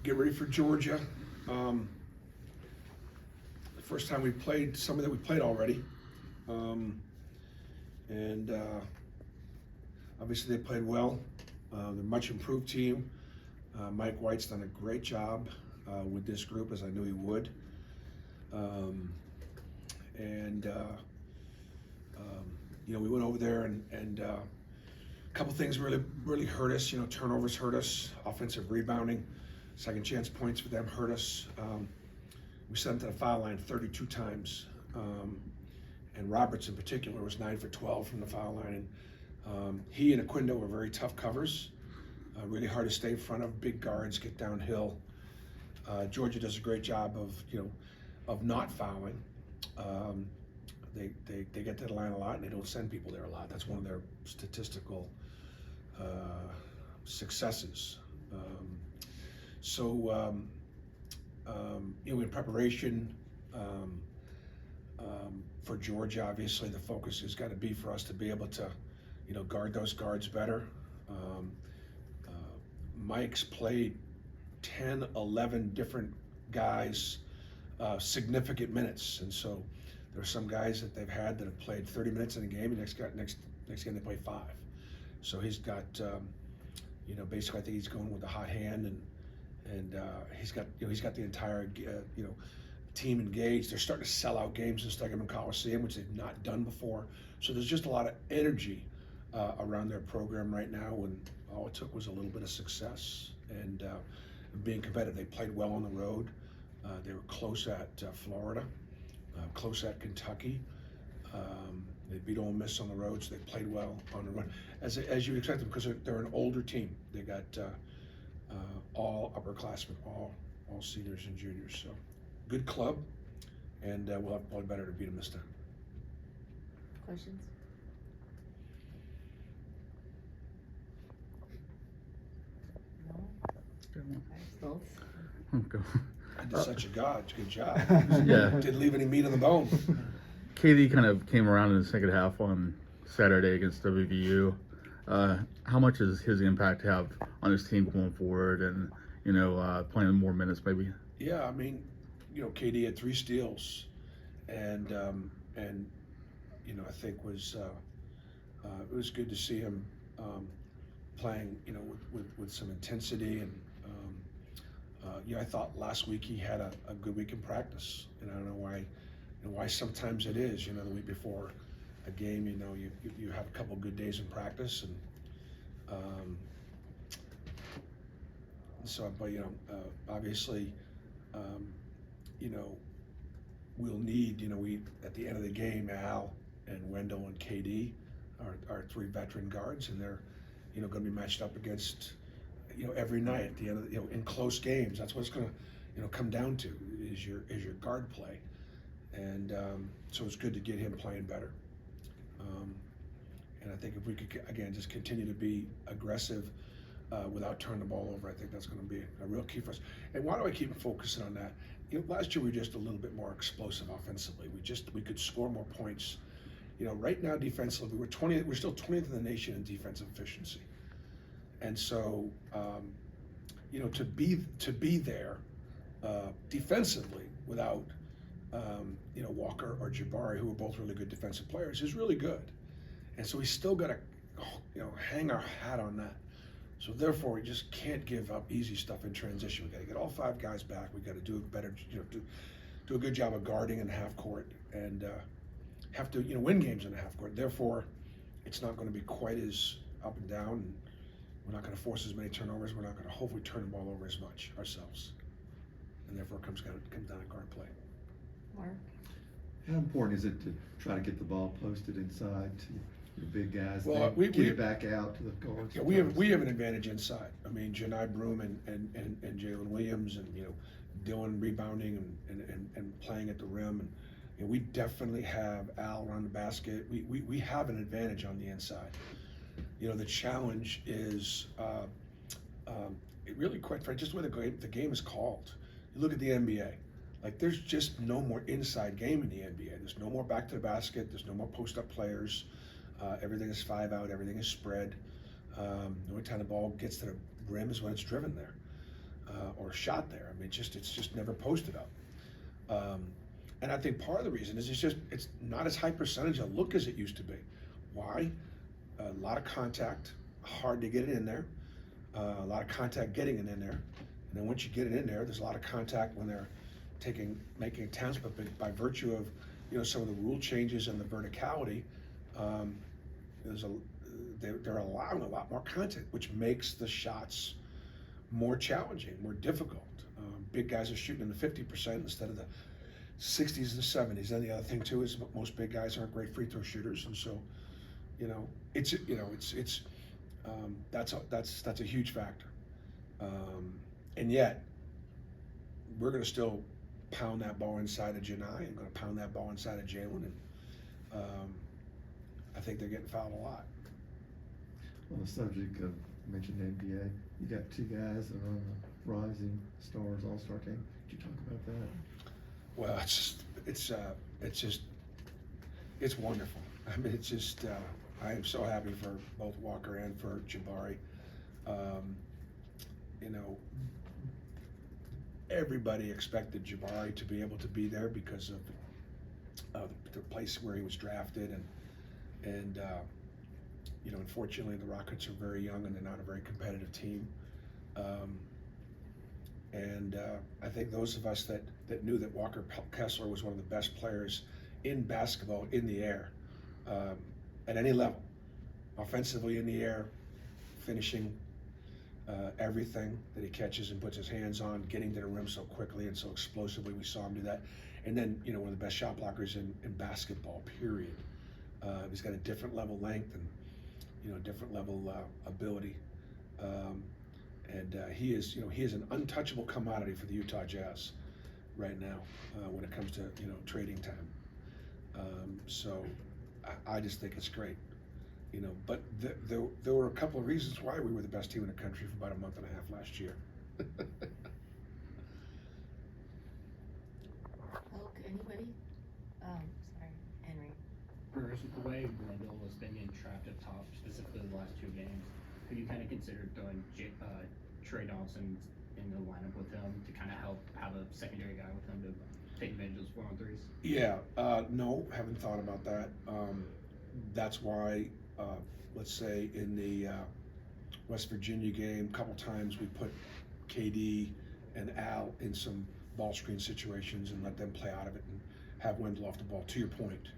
get ready for Georgia. The first time we played, somebody that we played already. And obviously they played well. They're a much improved team. Mike White's done a great job with this group, as I knew he would. We went over there and a couple things really hurt us. Turnovers hurt us. Offensive rebounding, second chance points for them hurt us. We sent them to the foul line 32 times. And Roberts in particular was 9 for 12 from the foul line. And he and Aquindo were very tough covers. Really hard to stay in front of. Big guards get downhill. Georgia does a great job of not fouling. They get to the line a lot and they don't send people there a lot. That's one of their statistical successes. In preparation for Georgia, obviously the focus has got to be for us to be able to, guard those guards better. Mike's played 10, 11 different guys significant minutes, and so there are some guys that they've had that have played 30 minutes in a game, and next game they play 5. So he's got, basically I think he's going with a hot hand, and he's got the entire team engaged. They're starting to sell out games in Stegeman Coliseum, which they've not done before. So there's just a lot of energy around their program right now, and all it took was a little bit of success and being competitive. They played well on the road. They were close at Florida, close at Kentucky. They beat Ole Miss on the road, so they played well on the run, as you'd expect them, because they're an older team. They got all upperclassmen, all seniors and juniors. So good club, and we'll have to play better to beat them this time. Questions? No? Okay, Stoltz? Okay. I did such a good job. Yeah. Didn't leave any meat on the bone. KD kind of came around in the second half on Saturday against WVU. How much does his impact have on his team going forward, and playing more minutes maybe? Yeah, I mean, KD had 3 steals, and I think it was good to see him playing, with some intensity. And I thought last week he had a good week in practice, and I don't know why sometimes it is, the week before a game, you have a couple good days in practice, and obviously, we'll need, we at the end of the game, Al and Wendell and KD are 3 veteran guards, and they're, going to be matched up against, every night at the end of in close games. That's what it's going to, come down to is your guard play, and so it's good to get him playing better. And I think if we could again just continue to be aggressive without turning the ball over, I think that's going to be a real key for us. And why do I keep focusing on that? Last year we were just a little bit more explosive offensively. We could score more points. Right now defensively we're still 20th in the nation in defensive efficiency. And so to be there defensively without Walker or Jabari, who are both really good defensive players, is really good. And so we still got to hang our hat on that. So therefore, we just can't give up easy stuff in transition. We got to get all 5 guys back. We got to do a better, do a good job of guarding in the half court, and have to, win games in the half court. Therefore, it's not going to be quite as up and down. And we're not going to force as many turnovers. We're not going to hopefully turn the ball over as much ourselves. And therefore, it comes down to guard play. Mark? How important is it to try to get the ball posted inside to the big guys? Well, get it back out to the guards. Yeah, we have an advantage inside. I mean, Janai Broom and Jalen Williams, and Dylan rebounding and playing at the rim, and we definitely have Al around the basket. We have an advantage on the inside. The challenge is it really, quite frankly, just the way the game is called. You look at the NBA. Like, there's just no more inside game in the NBA. There's no more back to the basket. There's no more post-up players. Everything is 5 out. Everything is spread. The only time the ball gets to the rim is when it's driven there. or shot there. I mean, it's just never posted up. And I think part of the reason is it's not as high percentage of look as it used to be. Why? A lot of contact, hard to get it in there. A lot of contact getting it in there. And then once you get it in there, there's a lot of contact when they're making attempts, but by virtue of, you know, some of the rule changes and the verticality, they're allowing a lot more contact, which makes the shots more challenging, more difficult. Big guys are shooting in the 50% instead of the 60s and 70s. And the other thing too is most big guys aren't great free throw shooters, and so, you know, it's that's a huge factor. And yet, we're going to still pound that ball inside of Janai and going to pound that ball inside of Jalen, and I think they're getting fouled a lot. On the subject of mentioned NBA, you got two guys that are on the Rising Stars All-Star team. Could you talk about that? Well, it's wonderful. I mean, I am so happy for both Walker and for Jabari. You know, everybody expected Jabari to be able to be there because of the place where he was drafted, and you know, unfortunately, the Rockets are very young and they're not a very competitive team. I think those of us that knew that Walker Kessler was one of the best players in basketball in the air, at any level, offensively in the air, finishing everything that he catches and puts his hands on, getting to the rim so quickly and so explosively, we saw him do that. And then, you know, one of the best shot blockers in basketball, period. He's got a different level length and, you know, different level ability. He is an untouchable commodity for the Utah Jazz right now when it comes to, you know, trading time. So I just think it's great, you know. But there were a couple of reasons why we were the best team in the country for about a month and a half last year. Hulk, anybody? Sorry, Henry. First, the way Wendell has been getting trapped up top, specifically the last two games, have you kind of considered throwing Trey Dawson in the lineup with him to kind of help have a secondary guy with him to take advantage of those 4-on-3s? Yeah, no, haven't thought about that. That's why, let's say in the West Virginia game, a couple times we put KD and Al in some ball screen situations and let them play out of it and have Wendell off the ball, to your point.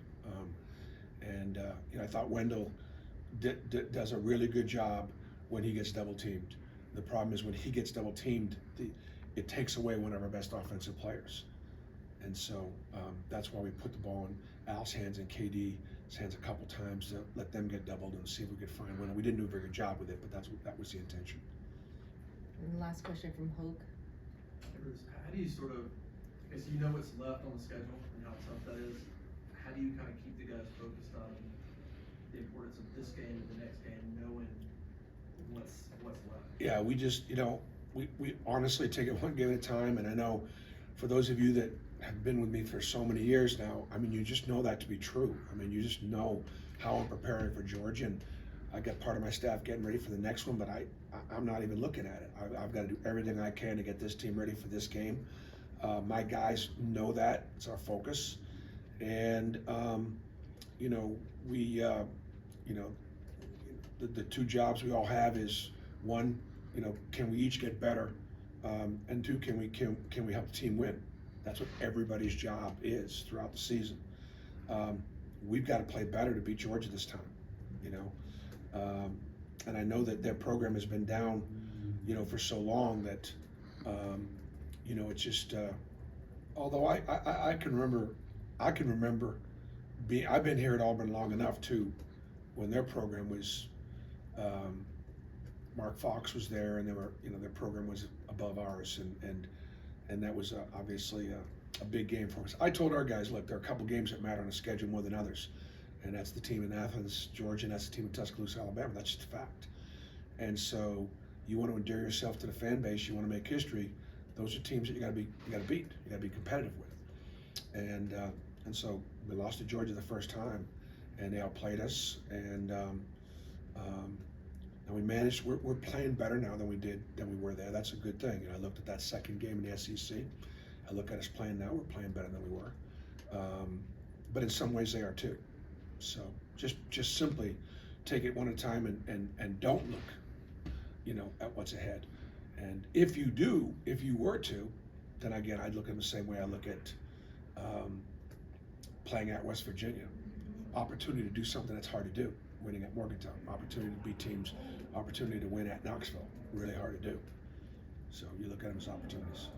You know, I thought Wendell does a really good job when he gets double teamed. The problem is when he gets double teamed, it takes away one of our best offensive players. And so that's why we put the ball in Al's hands and KD's hands a couple times to let them get doubled and see if we could find Wendell. We didn't do a very good job with it, but that was the intention. And the last question from Hulk. How do you sort of, because you know what's left on the schedule and how tough that is, how do you kind of keep the guys focused on the importance of this game and the next game, knowing what's left? Yeah, we just, you know, we honestly take it one game at a time, and I know for those of you that have been with me for so many years now, I mean, you just know that to be true. I mean, you just know how I'm preparing for Georgia, and I got part of my staff getting ready for the next one, but I'm not even looking at it. I've got to do everything I can to get this team ready for this game. My guys know that. It's our focus. And, you know, we, you know, the two jobs we all have is, one, you know, can we each get better? And two, can we help the team win? That's what everybody's job is throughout the season. We've got to play better to beat Georgia this time, you know. And I know that their program has been down, you know, for so long that, you know, it's just, although I can remember I've been here at Auburn long enough too, when their program was, Mark Fox was there, and they were, you know, their program was above ours, and that was obviously a big game for us. I told our guys, look, there are a couple games that matter on the schedule more than others, and that's the team in Athens, Georgia, and that's the team in Tuscaloosa, Alabama. That's just a fact. And so you want to endear yourself to the fan base, you want to make history. Those are teams that you got to beat, you got to be competitive with. And so we lost to Georgia the first time, and they outplayed us, and And we managed, we're playing better now than we were there. That's a good thing. And I looked at that second game in the SEC. I look at us playing now, we're playing better than we were. But in some ways they are too. So just simply take it one at a time and don't look, at what's ahead. And if you were to, then again, I'd look at it the same way I look at playing at West Virginia. Opportunity to do something that's hard to do, winning at Morgantown. Opportunity to beat teams, opportunity to win at Knoxville, really hard to do. So you look at them as opportunities.